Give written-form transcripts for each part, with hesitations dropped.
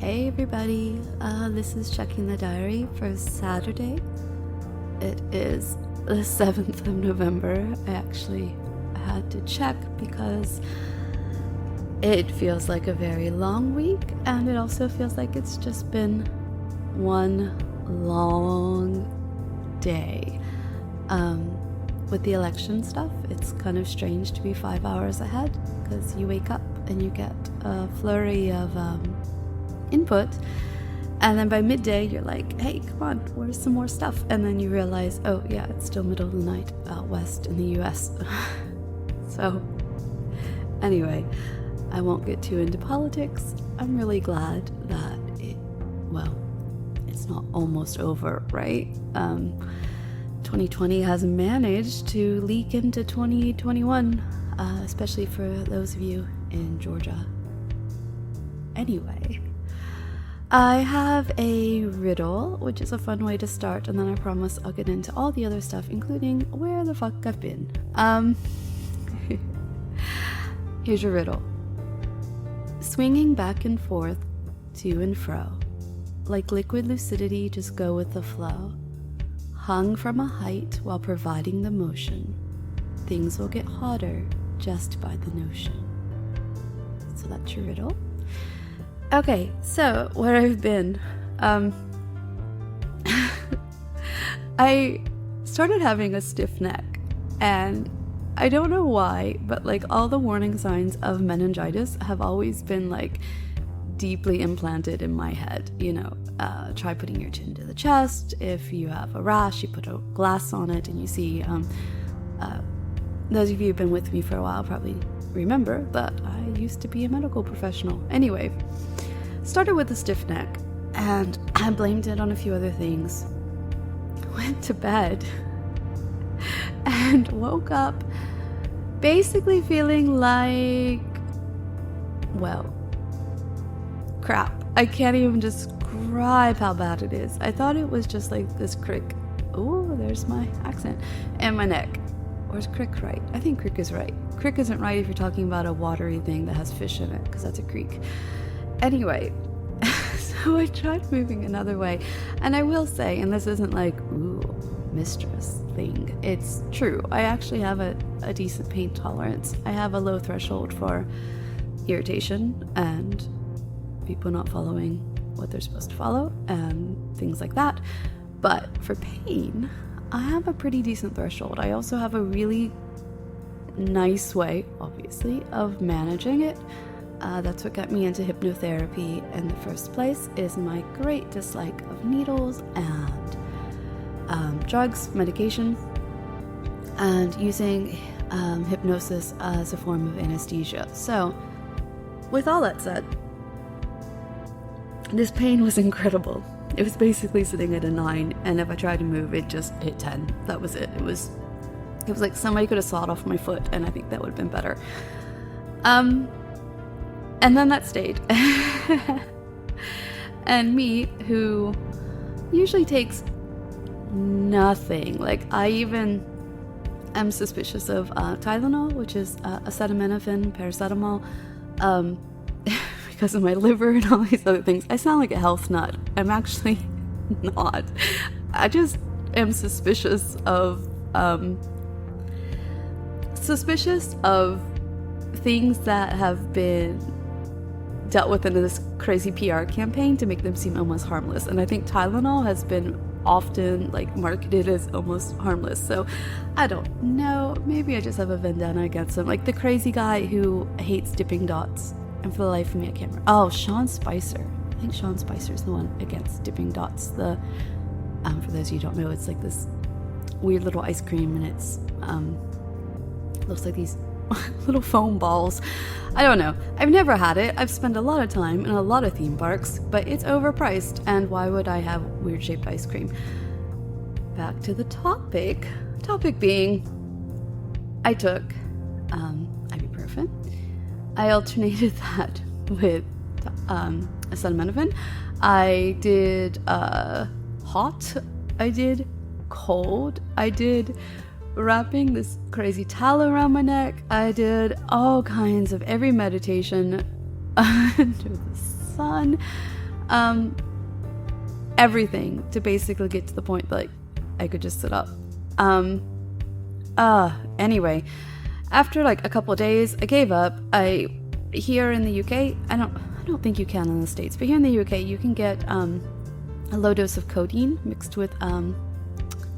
Hey everybody, this is checking the diary for Saturday. It is the 7th of November. I actually had to check because it feels like a very long week, and it also feels like it's just been one long day. With the election stuff, it's kind of strange to be 5 hours ahead because you wake up and you get a flurry of input, and then by midday you're like, hey, come on, where's some more stuff? And then you realize, oh yeah, it's still middle of the night out west in the US. So anyway, I won't get too into politics. I'm really glad that it's not almost over, right? 2020 has managed to leak into 2021, especially for those of you in Georgia. Anyway, I have a riddle, which is a fun way to start, and then I promise I'll get into all the other stuff, including where the fuck I've been. Here's your riddle. Swinging back and forth, to and fro, like liquid lucidity, just go with the flow. Hung from a height while providing the motion, things will get hotter just by the notion. So that's your riddle. Okay, so where I've been. I started having a stiff neck, and I don't know why, but like all the warning signs of meningitis have always been like deeply implanted in my head. Try putting your chin to the chest. If you have a rash, you put a glass on it, and you see, those of you who've been with me for a while probably remember that I used to be a medical professional. Anyway, started with a stiff neck, and I blamed it on a few other things. Went to bed and woke up basically feeling like, crap. I can't even describe how bad it is. I thought it was just like this crick. Oh, there's my accent. And my neck. Or is crick right? I think crick is right. Crick isn't right if you're talking about a watery thing that has fish in it, because that's a creek. Anyway, so I tried moving another way. And I will say, and this isn't like, ooh, Mistress thing. It's true. I actually have a decent pain tolerance. I have a low threshold for irritation and people not following what they're supposed to follow and things like that. But for pain, I have a pretty decent threshold. I also have a really nice way, obviously, of managing it. That's what got me into hypnotherapy in the first place, is my great dislike of needles and drugs, medication, and using hypnosis as a form of anesthesia. So with all that said, this pain was incredible. It was basically sitting at a 9, and if I tried to move, it just hit 10. That was it. It was like somebody could have sawed off my foot, and I think that would have been better. And then that stayed. And me, who usually takes nothing, like I even am suspicious of Tylenol, which is acetaminophen, paracetamol, because of my liver and all these other things. I sound like a health nut. I'm actually not. I just am suspicious of things that have been dealt with in this crazy PR campaign to make them seem almost harmless. And I think Tylenol has been often like marketed as almost harmless. So I don't know. Maybe I just have a vendetta against him. Like the crazy guy who hates dipping dots. And for the life of me, I can't remember. Oh, Sean Spicer. I think Sean Spicer is the one against dipping dots. For those of you who don't know, it's like this weird little ice cream, and it's looks like these little foam balls. I don't know. I've never had it. I've spent a lot of time in a lot of theme parks, but it's overpriced. And why would I have weird shaped ice cream? Back to the topic. Topic being, I took ibuprofen. I alternated that with acetaminophen. I did hot. I did cold. I did wrapping this crazy towel around my neck. I did all kinds of every meditation under the sun. Everything to basically get to the point that, like, I could just sit up. Anyway, after like a couple of days, I gave up. Here in the UK, I don't think you can in the States, but here in the UK, you can get a low dose of codeine mixed with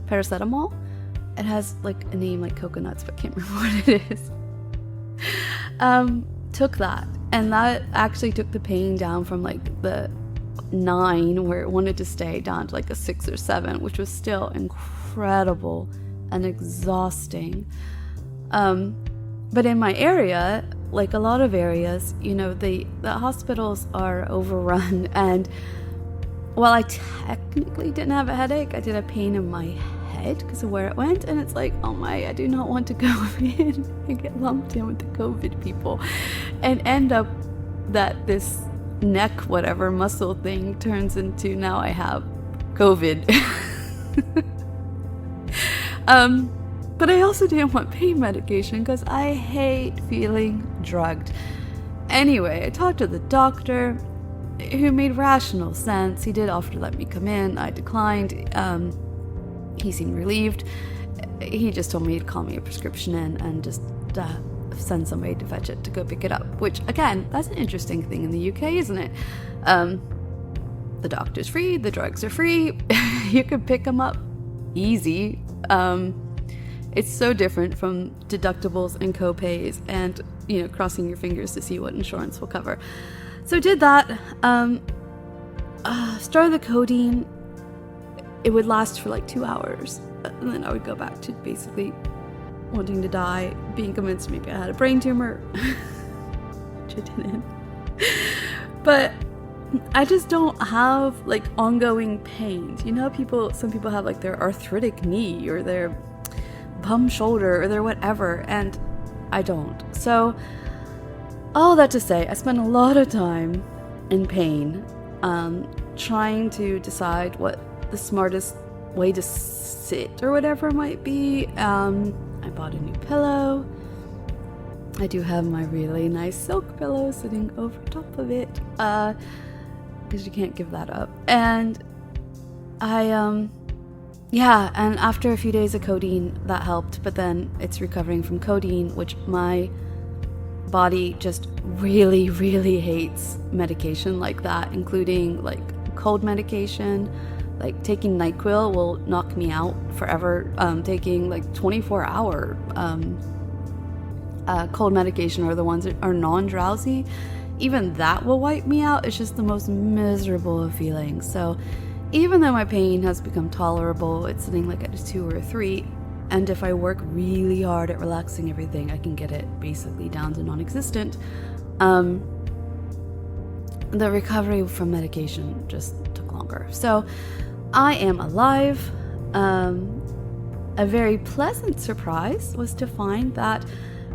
paracetamol. It has like a name like coconuts, but I can't remember what it is. Took that, and that actually took the pain down from like the 9 where it wanted to stay down to like a 6 or 7, which was still incredible and exhausting. But in my area, like a lot of areas, you know, the hospitals are overrun, and while I technically didn't have a headache, I did have pain in my head because of where it went, and it's like, oh my, I do not want to go in and get lumped in with the COVID people and end up that this neck whatever muscle thing turns into now I have COVID. But I also didn't want pain medication because I hate feeling drugged. Anyway, I talked to the doctor, who made rational sense. He did offer to let me come in. I declined. He seemed relieved. He just told me to call me a prescription in and just send somebody to fetch it to go pick it up, which again, that's an interesting thing in the UK, isn't it? The doctor's free, the drugs are free. You can pick them up easy. It's so different from deductibles and co-pays and, you know, crossing your fingers to see what insurance will cover. So did that. Started the codeine. It would last for like 2 hours, and then I would go back to basically wanting to die, being convinced maybe I had a brain tumor, which I didn't. But I just don't have like ongoing pains. You know, some people have like their arthritic knee or their bum shoulder or their whatever, and I don't. So all that to say, I spent a lot of time in pain, trying to decide what the smartest way to sit or whatever might be. I bought a new pillow. I do have my really nice silk pillow sitting over top of it, because you can't give that up. And and after a few days of codeine, that helped, but then it's recovering from codeine, which my body just really, really hates medication like that, including like cold medication. Like taking NyQuil will knock me out forever. Taking like 24-hour cold medication, or the ones that are non-drowsy, even that will wipe me out. It's just the most miserable of feelings. So even though my pain has become tolerable, it's sitting like at a 2 or a 3, and if I work really hard at relaxing everything, I can get it basically down to non-existent. The recovery from medication just took longer. So I am alive. A very pleasant surprise was to find that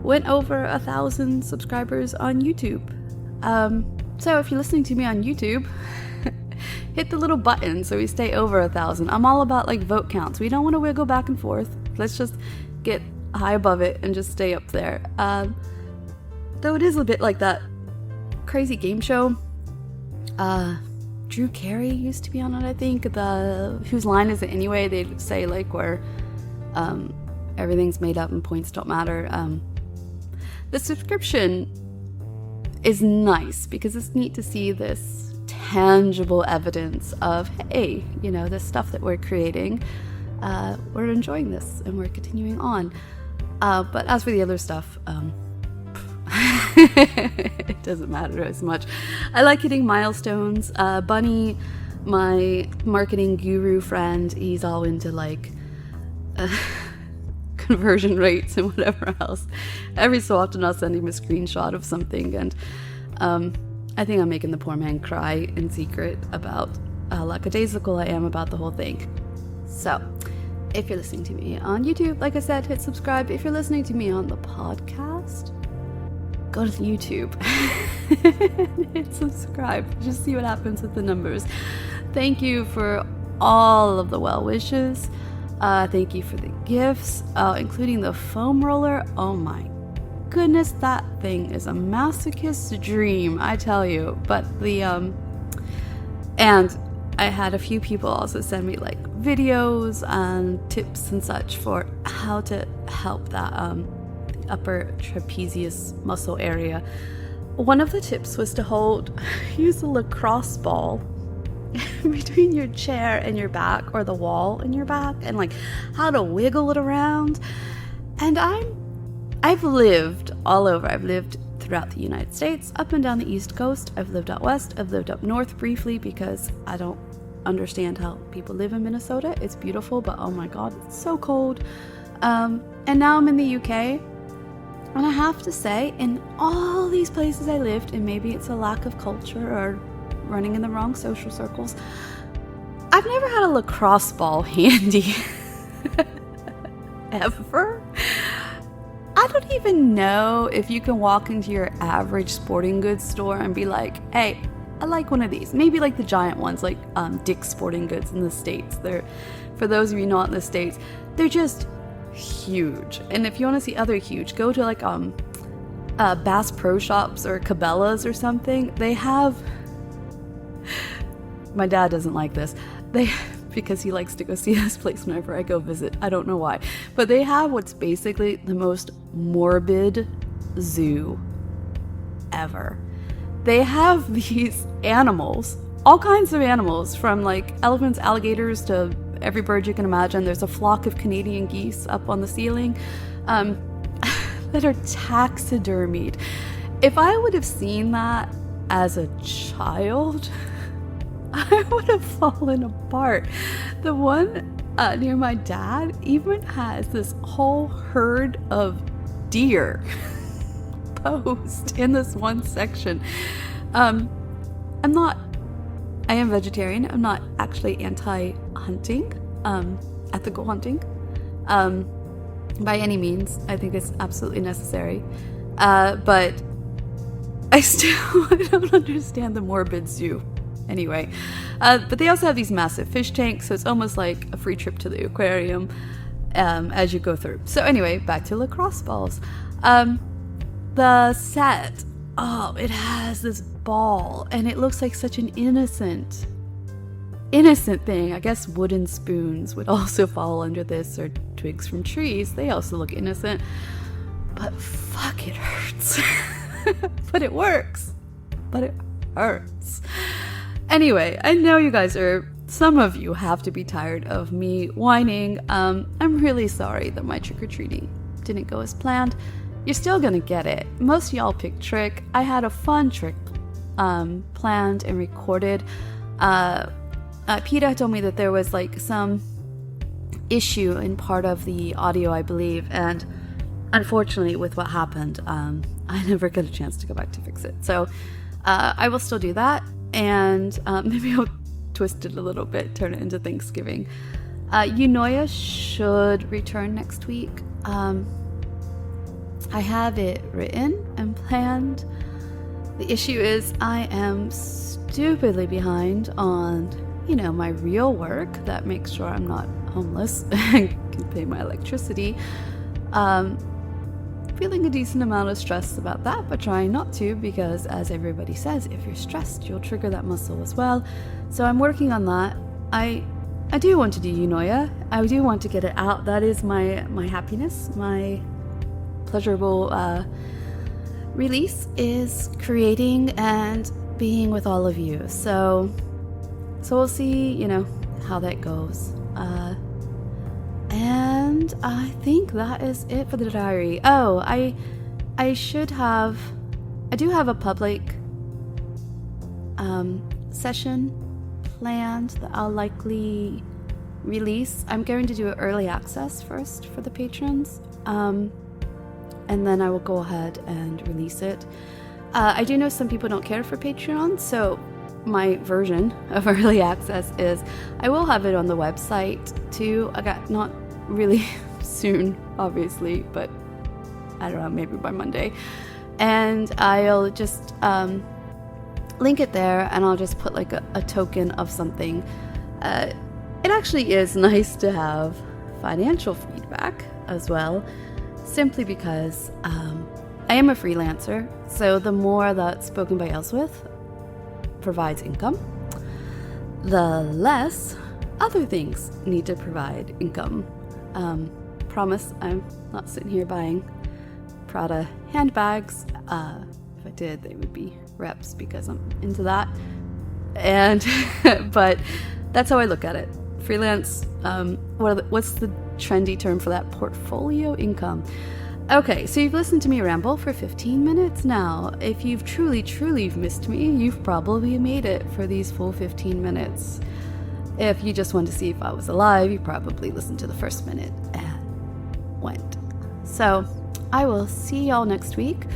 went over 1,000 subscribers on YouTube. So if you're listening to me on YouTube, hit the little button so we stay over 1,000. I'm all about like vote counts. We don't want to wiggle back and forth. Let's just get high above it and just stay up there. Though it is a bit like that crazy game show. Drew Carey used to be on it, I think. Whose line is it anyway? They'd say like where everything's made up and points don't matter. The subscription is nice because it's neat to see this tangible evidence of, hey, you know, this stuff that we're creating, we're enjoying this and we're continuing on. But as for the other stuff, it doesn't matter as much. I like hitting milestones. Bunny, my marketing guru friend, he's all into like conversion rates and whatever else. Every so often I'll send him a screenshot of something, and I think I'm making the poor man cry in secret about how lackadaisical I am about the whole thing. So if you're listening to me on YouTube, like I said, hit subscribe. If you're listening to me on the podcast, go to YouTube and hit subscribe. Just see what happens with the numbers. Thank you for all of the well wishes. Thank you for the gifts, including the foam roller. Oh my goodness, that thing is a masochist's dream, I tell you. But And I had a few people also send me like videos and tips and such for how to help that upper trapezius muscle area. One of the tips was to use a lacrosse ball between your chair and your back, or the wall and your back, and like how to wiggle it around. And I've lived all over. I've lived throughout the United States, up and down the East Coast. I've lived out west. I've lived up north briefly because I don't understand how people live in Minnesota. It's beautiful, but oh my god, it's so cold. And now I'm in the UK, and I have to say, in all these places I lived, and maybe it's a lack of culture or running in the wrong social circles, I've never had a lacrosse ball handy. Ever. I don't even know if you can walk into your average sporting goods store and be like, hey, I like one of these. Maybe like the giant ones, like Dick's Sporting Goods in the States. They're, for those of you not in the States, they're just huge. And if you want to see other huge, go to like Bass Pro Shops or Cabela's or something. They have, my dad doesn't like this, because he likes to go see this place whenever I go visit. I don't know why. But they have what's basically the most morbid zoo ever. They have these animals, all kinds of animals, from like elephants, alligators, to every bird you can imagine. There's a flock of Canadian geese up on the ceiling that are taxidermied. If I would have seen that as a child, I would have fallen apart. The one near my dad even has this whole herd of deer posed in this one section. I am vegetarian. I'm not actually anti-hunting, ethical hunting, by any means. I think it's absolutely necessary. But I don't understand the Morbid Zoo. Anyway, but they also have these massive fish tanks, so it's almost like a free trip to the aquarium as you go through. So anyway, back to lacrosse balls. The set, it has this ball, and it looks like such an innocent thing. I guess wooden spoons would also fall under this, or twigs from trees. They also look innocent, but fuck, it hurts. But it works. But it hurts. Anyway, I know you guys some of you have to be tired of me whining. I'm really sorry that my trick-or-treating didn't go as planned. You're still gonna get it. Most of y'all picked trick. I had a fun trick planned and recorded. Peter told me that there was like some issue in part of the audio, I believe, and unfortunately with what happened, I never got a chance to go back to fix it. So I will still do that, and maybe I'll twist it a little bit, turn it into Thanksgiving. Younoya should return next week. I have it written and planned. The issue is I am stupidly behind on, my real work that makes sure I'm not homeless and can pay my electricity. Feeling a decent amount of stress about that, but trying not to, because as everybody says, if you're stressed, you'll trigger that muscle as well. So I'm working on that. I do want to do Younoya. I do want to get it out. That is my happiness, my pleasurable release, is creating and being with all of you. So we'll see, how that goes. And I think that is it for the diary. Oh, I do have a public session planned that I'll likely release. I'm going to do an early access first for the patrons, and then I will go ahead and release it. I do know some people don't care for Patreon, so my version of early access is I will have it on the website too. I got not really soon, obviously, but I don't know, maybe by Monday. And I'll just link it there, and I'll just put like a token of something. It actually is nice to have financial feedback as well, simply because I am a freelancer, so the more that Spoken by Elswyth provides income, the less other things need to provide income. Promise I'm not sitting here buying Prada handbags. If I did, they would be reps because I'm into that. And but that's how I look at it. Freelance, what's the trendy term for that? Portfolio income. Okay, so you've listened to me ramble for 15 minutes now. If you've truly missed me, you've probably made it for these full 15 minutes. If you just want to see if I was alive, you probably listened to the first minute and went. So I will see y'all next week.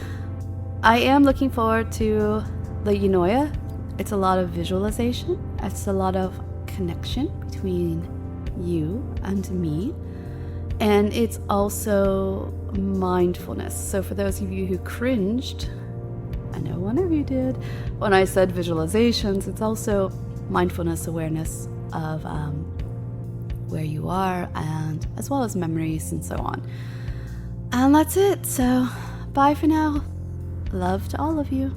I am looking forward to the Younoya. It's a lot of visualization. It's a lot of connection between you and me. And it's also mindfulness. So for those of you who cringed, I know one of you did, when I said visualizations, it's also mindfulness awareness of where you are, and as well as memories and so on. And that's it. So bye for now. Love to all of you.